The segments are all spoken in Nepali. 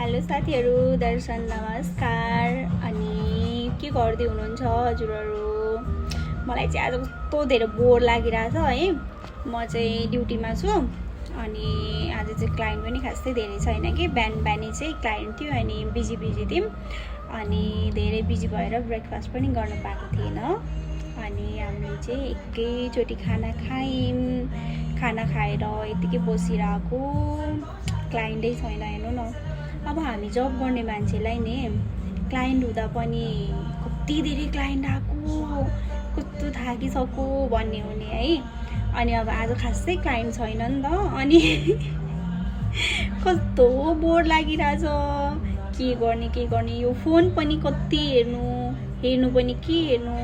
हेलो साथीहरू, दर्शन नमस्कार। अनि के गर्दै हुनुहुन्छ हजुरहरू? मलाई चाहिँ आज कस्तो धेरै बोर लागिरहेछ है। म चाहिँ ड्युटीमा छु अनि आज चाहिँ क्लाइन्ट पनि खासै धेरै छैन कि बिहानै चाहिँ क्लाइन्ट थियो अनि बिजी थियौँ अनि धेरै बिजी भएर ब्रेकफास्ट पनि गर्न पाएको थिएन। अनि हामीले चाहिँ एकैचोटि खाना खायौँ। खाना खाएर यतिकै बसिरहेको, क्लाइन्टै छैन। हेर्नु न, अब हामी जब गर्ने मान्छेलाई नि क्लाइन्ट हुँदा पनि कति धेरै क्लाइन्ट आएको, कस्तो थाकिसक्यो भन्ने हुने है। अनि अब आज खासै क्लाइन्ट छैन नि त, अनि कस्तो बोर लागिरहेछ। के गर्ने यो फोन पनि कति हेर्नु पनि के हेर्नु,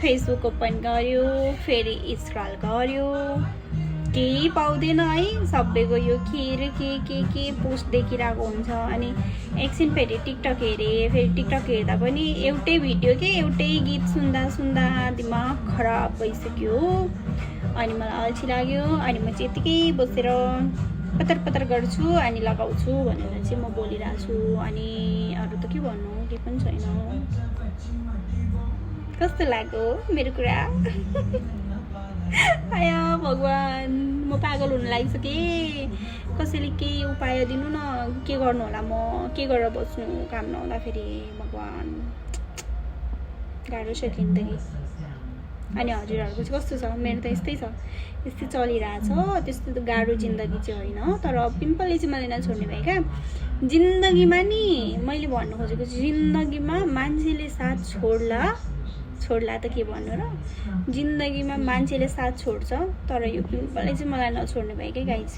फेसबुक ओपन गर्यो, फेरि स्क्रल गर्यो, केही पाउँदैन है। सबैको यो के पोस्ट देखिरहेको हुन्छ। अनि एकछिन फेरि टिकटक हेरेँ, फेरि टिकटक हेर्दा पनि एउटै भिडियो एउटै गीत सुन्दा दिमाग खराब भइसक्यो। अनि मलाई अल्छी लाग्यो अनि म चाहिँ यतिकै बसेर पतर गर्छु अनि लगाउँछु भनेर चाहिँ म बोलिरहेको छु। अनि अरू त के भन्नु, के पनि छैन। कस्तो लाग्यो मेरो कुरा? आया भगवान, म पागल हुन लागिसकेँ। कसैले केही उपाय दिनु न, के गर्नु होला, म के गरेर बस्नु काम नहुँदाखेरि? भगवान, गाह्रो छ जिन्दगी। अनि हजुरहरूको चाहिँ कस्तो छ? मेरो त यस्तै छ, यस्तै चलिरहेछ। त्यस्तो त गाह्रो जिन्दगी चाहिँ होइन, तर पिम्पलले चाहिँ मलाई नछोड्ने भयो क्या। जिन्दगीमा नि मैले भन्नु खोजेको चाहिँ जिन्दगीमा मान्छेले साथ छोड्ला त के भन्नु र। जिन्दगीमा मान्छेले साथ छोड्छ, तर यो पिम्पलले चाहिँ मलाई नछोड्ने भयो क्या गाइज।